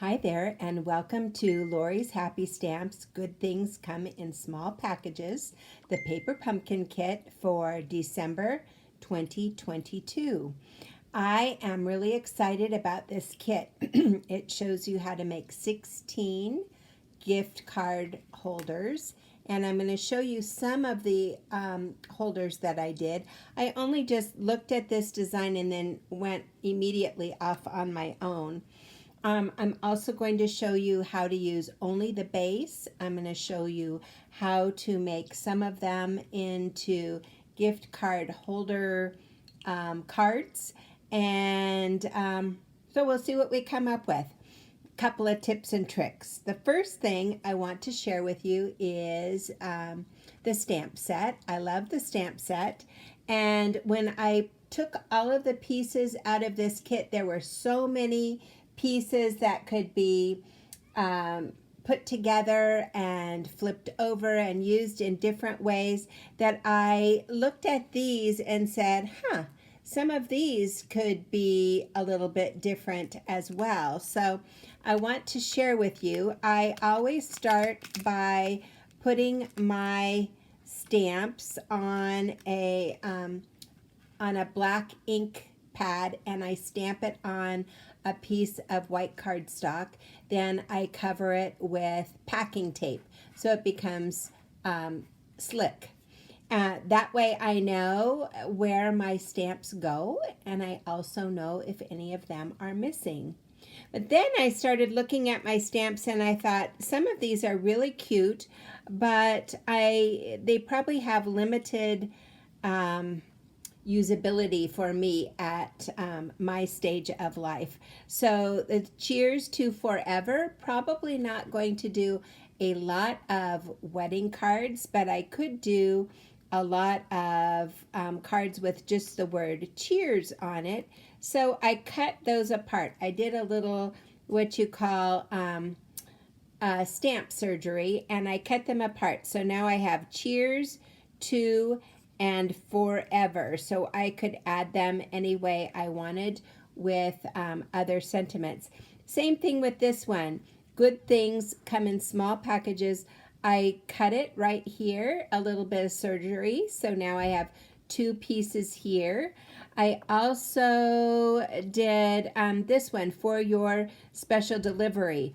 Hi there, and welcome to Lori's Happy Stamps. Good things come in small packages. The Paper Pumpkin Kit for December 2022. I am really excited about this kit. It shows you how to make 16 gift card holders, and I'm going to show you some of the holders that I did. I only just looked at this design and then went immediately off on my own. I'm also going to show you how to use only the base. I'm going to show you how to make some of them into gift card holder cards. And so we'll see what we come up with. Couple of tips and tricks. The first thing I want to share with you is the stamp set. I love the stamp set. And when I took all of the pieces out of this kit, there were so many pieces that could be put together and flipped over and used in different ways that I looked at these and said, some of these could be a little bit different as well. So I want to share with you. I always start by putting my stamps on a black ink pad, and I stamp it on a piece of white cardstock. Then I cover it with packing tape so it becomes slick. That way I know where my stamps go, and I also know if any of them are missing. But then I started looking at my stamps and I thought some of these are really cute, but they probably have limited usability for me at my stage of life. So the Cheers to Forever, probably not going to do a lot of wedding cards, but I could do a lot of cards with just the word cheers on it. So I cut those apart. I did a little what you call stamp surgery, and I cut them apart. So now I have cheers to and forever, so I could add them any way I wanted with other sentiments. Same thing with this one. Good things come in small packages. I cut it right here, a little bit of surgery, so now I have two pieces here. I also did this one, for your special delivery.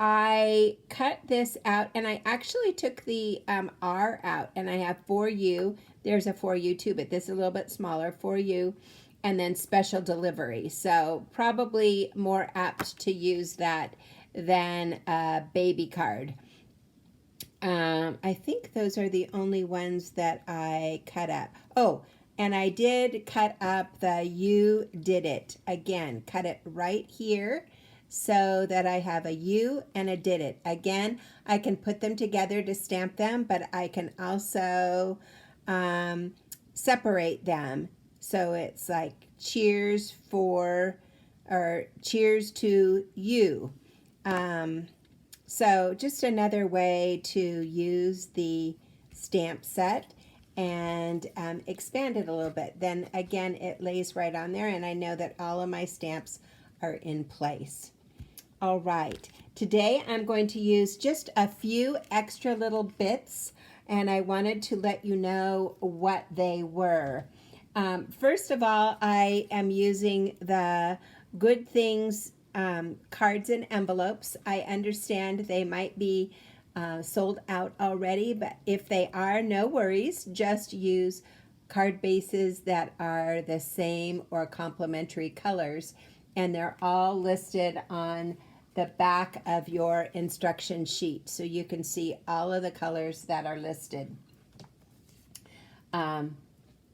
I cut this out, and I actually took the R out, and I have for you. There's a for you too, but this is a little bit smaller, for you, and then special delivery. So probably more apt to use that than a baby card. I think those are the only ones that I cut up. Oh, and I did cut up the You Did It. Again, cut it right here so that I have a U and a did it. Again, I can put them together to stamp them, but I can also separate them. So it's like cheers for, or cheers to you. So just another way to use the stamp set and expand it a little bit. Then again, it lays right on there, and I know that all of my stamps are in place. All right, today I'm going to use just a few extra little bits, and I wanted to let you know what they were. First of all, I am using the Good Things cards and envelopes. I understand they might be sold out already, but if they are, no worries. Just use card bases that are the same or complementary colors, and they're all listed on the back of your instruction sheet, so you can see all of the colors that are listed.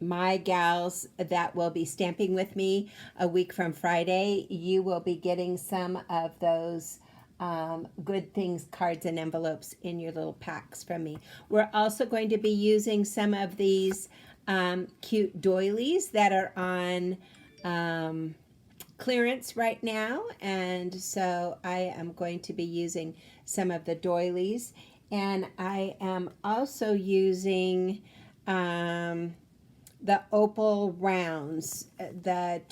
My gals that will be stamping with me a week from Friday, you will be getting some of those Good Things cards and envelopes in your little packs from me. We're also going to be using some of these cute doilies that are on clearance right now, and so I am going to be using some of the doilies, and I am also using the opal rounds, the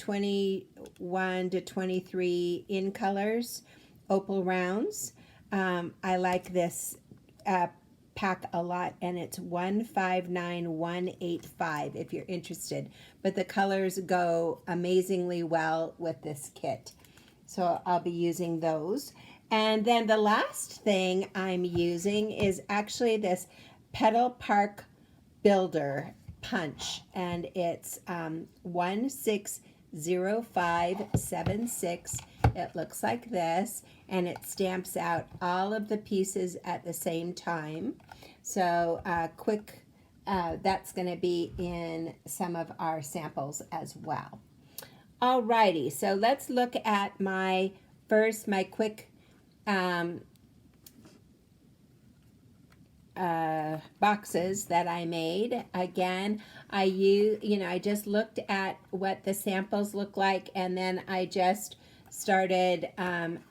1 to 23 in colors, opal rounds. I like this pack a lot, and it's 159185 if you're interested. But the colors go amazingly well with this kit. So I'll be using those. And then the last thing I'm using is actually this Petal Park Builder punch, and it's 160576. It looks like this, and it stamps out all of the pieces at the same time. So that's going to be in some of our samples as well. Alrighty, so let's look at my quick boxes that I made. Again, I just looked at what the samples look like, and then I just started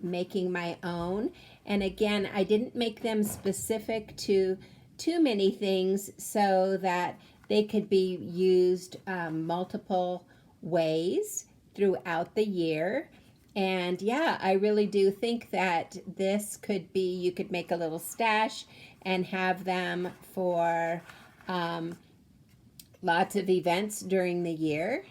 making my own. And again, I didn't make them specific to too many things so that they could be used multiple ways throughout the year. And yeah, I really do think that this could be, you could make a little stash and have them for lots of events during the year.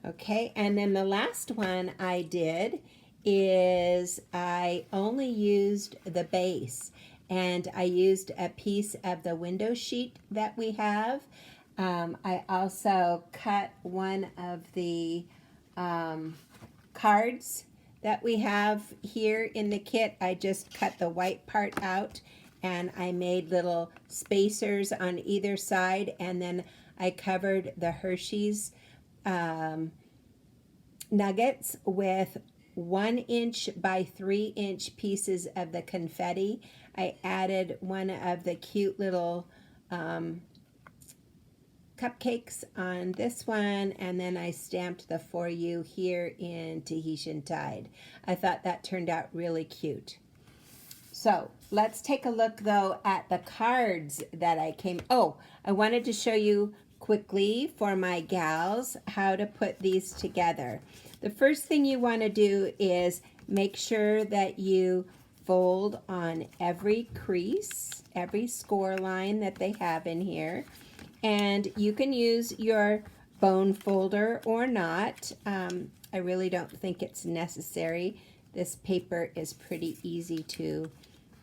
Okay, and then the last one I did is I only used the base, and I used a piece of the window sheet that we have. I also cut one of the cards that we have here in the kit. I just cut the white part out, and I made little spacers on either side, and then I covered the Hershey's nuggets with 1 inch by 3 inch pieces of the confetti. I added one of the cute little cupcakes on this one, and then I stamped the For You here in Tahitian Tide. I thought that turned out really cute. So let's take a look though at the cards that I I wanted to show you quickly for my gals how to put these together. The first thing you want to do is make sure that you fold on every crease, every score line that they have in here. And you can use your bone folder or not. I really don't think it's necessary. This paper is pretty easy to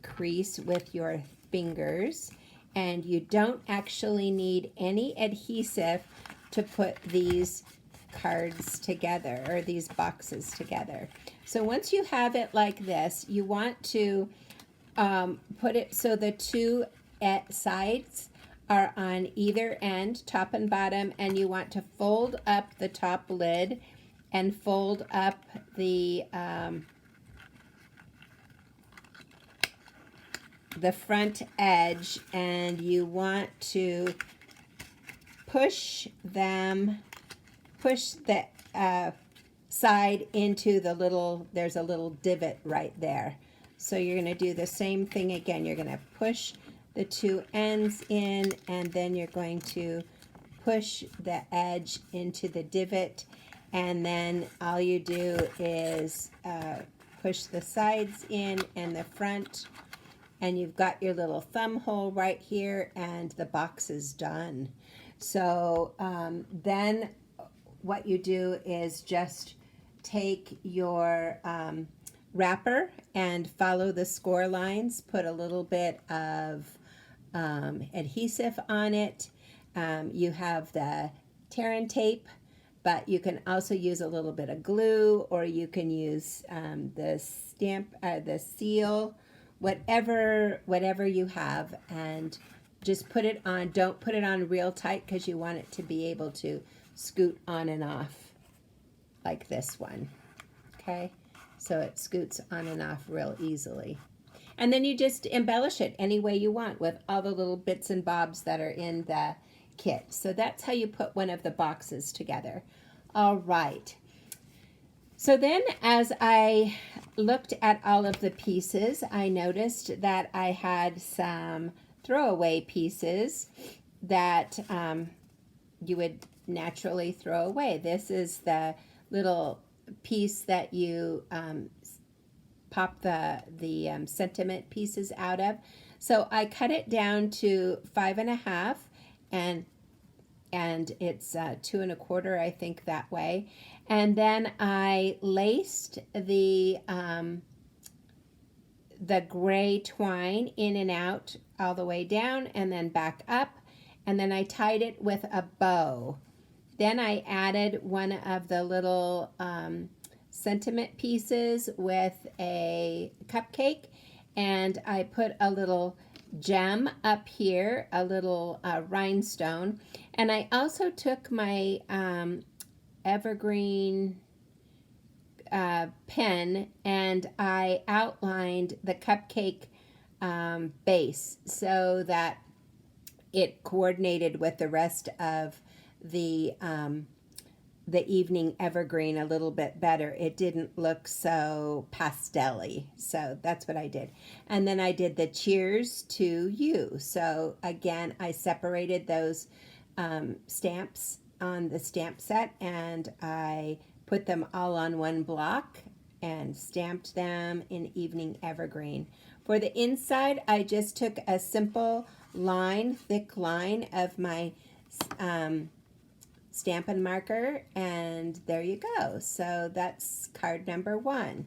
crease with your fingers, and you don't actually need any adhesive to put these cards together, or these boxes together. So once you have it like this, you want to put it so the two sides are on either end, top and bottom, and you want to fold up the top lid and fold up the front edge, and you want to push the side into the little, there's a little divot right there. So you're going to do the same thing again. You're going to push the two ends in, and then you're going to push the edge into the divot, and then all you do is push the sides in and the front, and you've got your little thumb hole right here, and the box is done. So then what you do is just take your wrapper and follow the score lines, put a little bit of adhesive on it. You have the tear and tape, but you can also use a little bit of glue, or you can use the seal, whatever you have, and just put it on. Don't put it on real tight because you want it to be able to scoot on and off like this one. Okay, so it scoots on and off real easily. And then you just embellish it any way you want with all the little bits and bobs that are in the kit. So that's how you put one of the boxes together. All right. So then as I looked at all of the pieces, I noticed that I had some throwaway pieces that you would naturally throw away. This is the little piece that you pop the sentiment pieces out of. So I cut it down to 5.5, and it's 2.25, I think, that way. And then I laced the gray twine in and out all the way down and then back up, and then I tied it with a bow. Then I added one of the little sentiment pieces with a cupcake, and I put a little gem up here, a little rhinestone, and I also took my evergreen pen and I outlined the cupcake base so that it coordinated with the rest of the evening evergreen a little bit better. It didn't look so pastel-y. So that's what I did. And then I did the cheers to you. So again, I separated those stamps on the stamp set, and I put them all on one block and stamped them in evening evergreen. For the inside, I just took a simple line, thick line of my Stampin' marker, and there you go. So that's card number 1.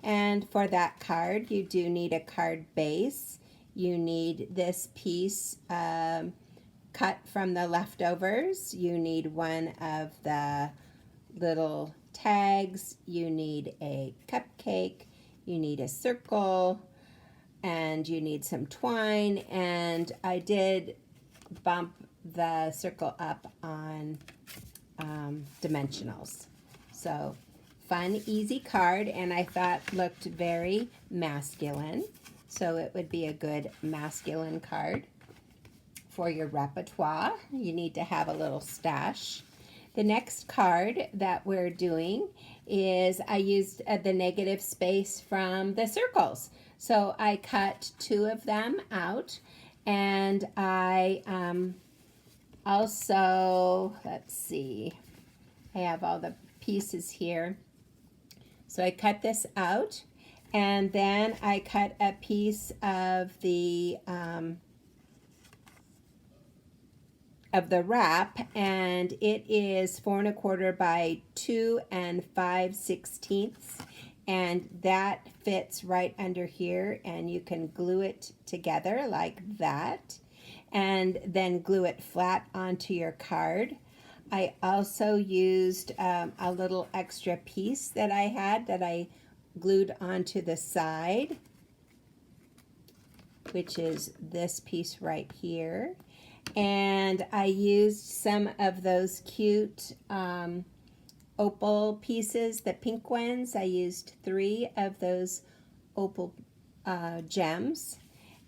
And for that card, you do need a card base. You need this piece cut from the leftovers. You need one of the little tags. You need a cupcake. You need a circle, and you need some twine. And I did bump the circle up on dimensionals. So fun, easy card, and I thought looked very masculine. So it would be a good masculine card for your repertoire. You need to have a little stash. The next card that we're doing is I used the negative space from the circles. So I cut 2 of them out, and I also, let's see, I have all the pieces here. So I cut this out, and then I cut a piece of the wrap, and it is 4.25 by 2 5/16, and that fits right under here, and you can glue it together like that, and then glue it flat onto your card. I also used a little extra piece that I had that I glued onto the side, which is this piece right here. And I used some of those cute opal pieces, the pink ones. I used 3 of those opal gems.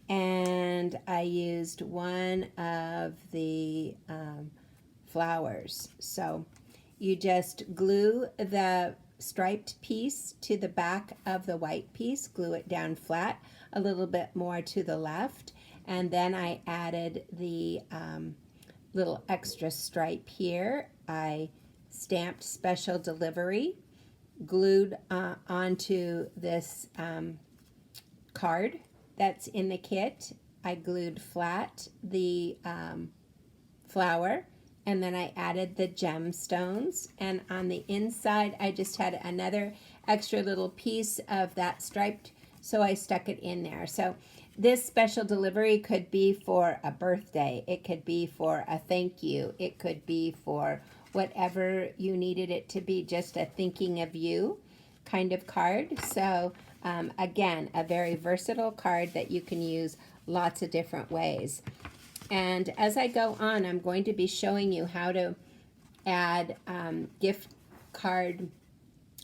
And I used one of the flowers. So you just glue the striped piece to the back of the white piece, glue it down flat, a little bit more to the left, and then I added the little extra stripe here. I stamped special delivery, glued onto this card that's in the kit. I glued flat the flower, and then I added the gemstones, and on the inside I just had another extra little piece of that striped, so I stuck it in there. So this special delivery could be for a birthday, it could be for a thank you, it could be for whatever you needed it to be, just a thinking of you kind of card. So again, a very versatile card that you can use lots of different ways. And as I go on, I'm going to be showing you how to add gift card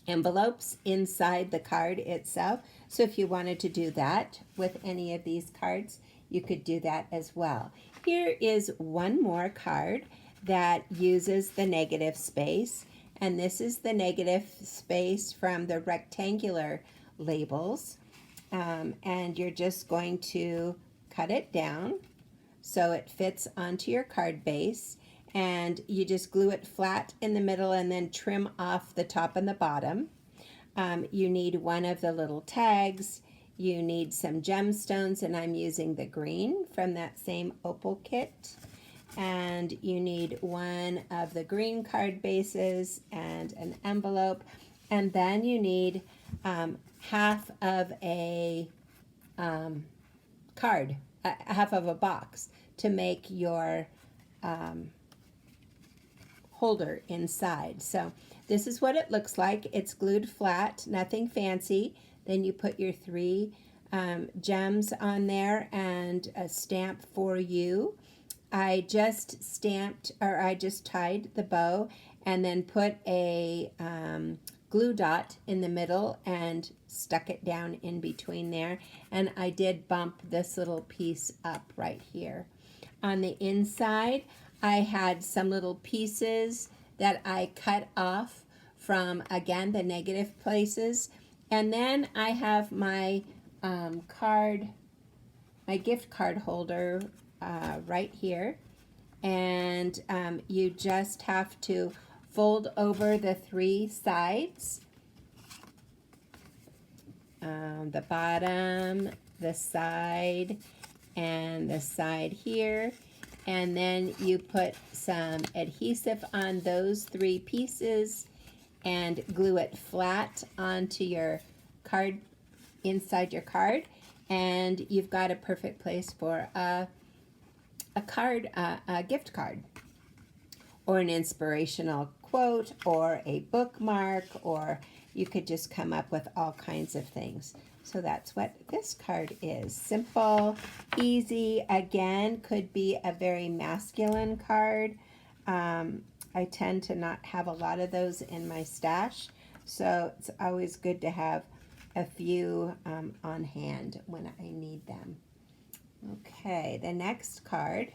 envelopes inside the card itself. So if you wanted to do that with any of these cards, you could do that as well. Here is one more card that uses the negative space, and this is the negative space from the rectangular labels, and you're just going to cut it down so it fits onto your card base, and you just glue it flat in the middle and then trim off the top and the bottom. You need one of the little tags. You need some gemstones, and I'm using the green from that same opal kit. And you need one of the green card bases and an envelope. And then you need half of a card, half of a box to make your holder inside. So this is what it looks like. It's glued flat, nothing fancy. Then you put your 3 gems on there and a stamp for you. I just tied the bow and then put a glue dot in the middle and stuck it down in between there. And I did bump this little piece up right here. On the inside, I had some little pieces that I cut off from, again, the negative places. And then I have my my gift card holder right here. And you just have to fold over the 3 sides. The bottom, the side, and the side here. And then you put some adhesive on those 3 pieces and glue it flat onto your card, inside your card, and you've got a perfect place for a gift card, or an inspirational quote, or a bookmark, or you could just come up with all kinds of things. So that's what this card is. Simple, easy. Again, could be a very masculine card. I tend to not have a lot of those in my stash, so it's always good to have a few on hand when I need them. Okay, the next card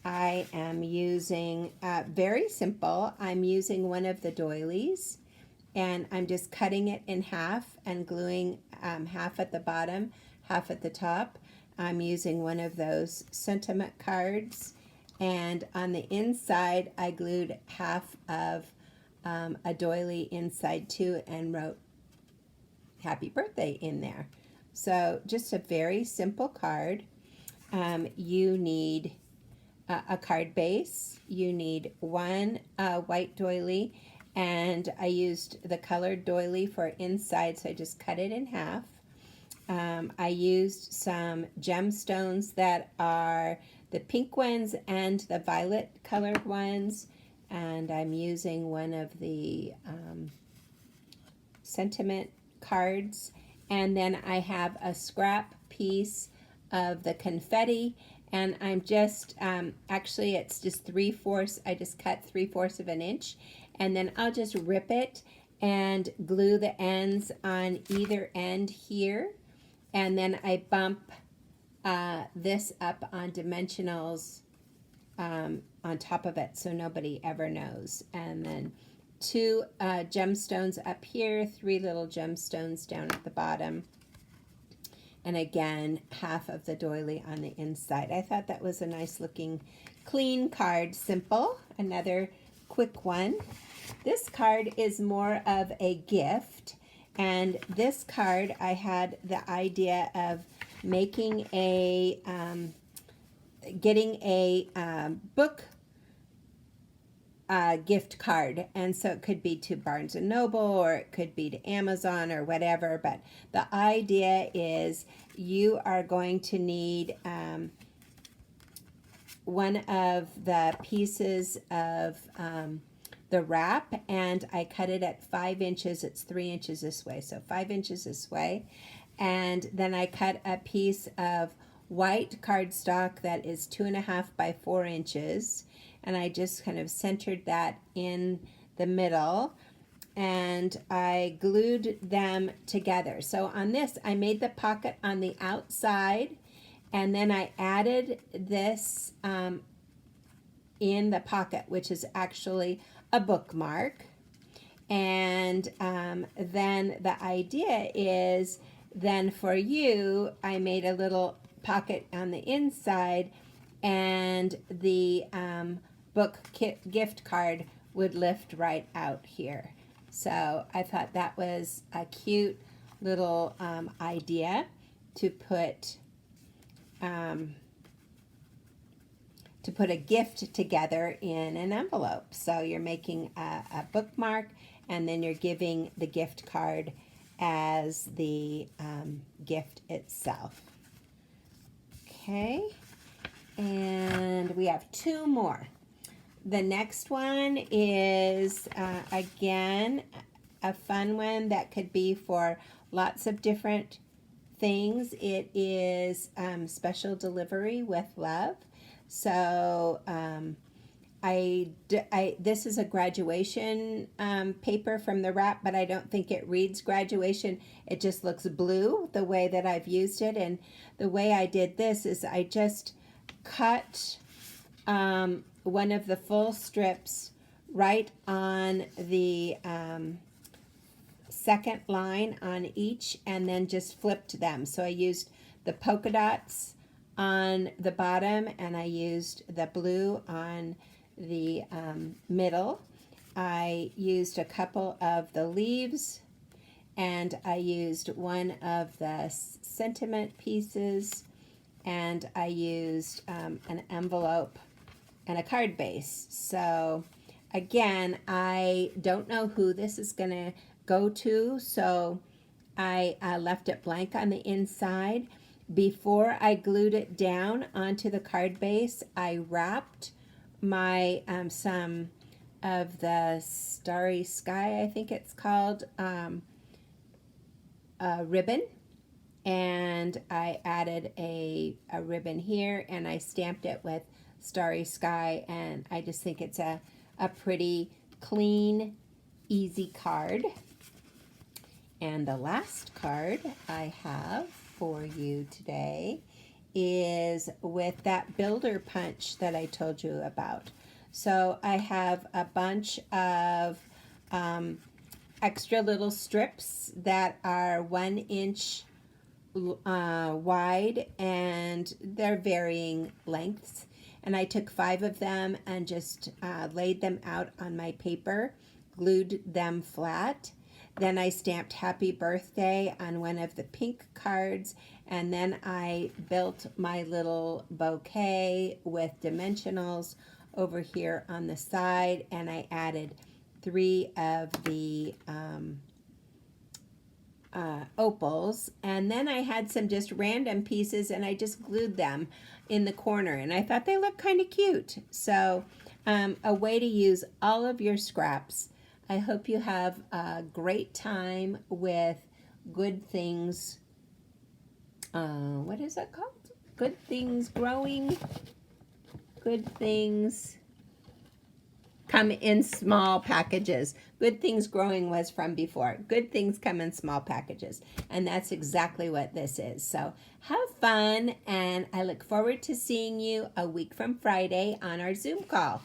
I am using, very simple. I'm using one of the doilies, and I'm just cutting it in half and gluing half at the bottom, half at the top. I'm using one of those sentiment cards, and on the inside I glued half of a doily inside too and wrote happy birthday in there. So just a very simple card. You need a card base. You need one white doily, and I used the colored doily for inside, so I just cut it in half. I used some gemstones that are the pink ones and the violet colored ones, and I'm using one of the sentiment cards, and then I have a scrap piece of the confetti, and I'm just actually it's just 3/4. I just cut 3/4 of an inch, and then I'll just rip it and glue the ends on either end here, and then I bump this up on dimensionals on top of it so nobody ever knows. And then 2 gemstones up here, 3 little gemstones down at the bottom, and again half of the doily on the inside. I thought that was a nice looking clean card. Simple. Another quick one. This card is more of a gift, and this card I had the idea of making a getting a book gift card, and so it could be to Barnes and Noble, or it could be to Amazon or whatever, but the idea is you are going to need one of the pieces of the wrap, and I cut it at 5 inches. It's 3 inches this way, so 5 inches this way, and then I cut a piece of white cardstock that is 2.5 by 4 inches, and I just kind of centered that in the middle, and I glued them together. So on this, I made the pocket on the outside, and then I added this in the pocket, which is actually a bookmark. And then the idea is then for you, I made a little pocket on the inside, and the gift card would lift right out here. So I thought that was a cute little idea to put a gift together in an envelope. So you're making a bookmark, and then you're giving the gift card as the gift itself. Okay, and we have two more. The next one is, again, a fun one that could be for lots of different things. It is special delivery with love. So this is a graduation paper from the wrap, but I don't think it reads graduation. It just looks blue the way that I've used it. And the way I did this is I just cut one of the full strips right on the second line on each, and then just flipped them. So I used the polka dots on the bottom, and I used the blue on the middle. I used a couple of the leaves, and I used one of the sentiment pieces, and I used an envelope and a card base. So again, I don't know who this is going to go to, so I left it blank on the inside. Before I glued it down onto the card base, I wrapped my some of the Starry Sky, I think it's called, ribbon, and I added a ribbon here, and I stamped it with Starry Sky, and I just think it's a pretty clean, easy card. And the last card I have for you today is with that builder punch that I told you about. So I have a bunch of extra little strips that are 1 inch wide, and they're varying lengths. And I took 5 of them and just laid them out on my paper, glued them flat. Then I stamped happy birthday on one of the pink cards, and then I built my little bouquet with dimensionals over here on the side, and I added 3 of the opals, and then I had some just random pieces, and I just glued them in the corner, and I thought they looked kind of cute. So a way to use all of your scraps. I hope you have a great time with Good Things. What is that called? Good Things Growing. Good Things Come in Small Packages. Good Things Growing was from before. Good Things Come in Small Packages. And that's exactly what this is. So have fun, and I look forward to seeing you a week from Friday on our Zoom call.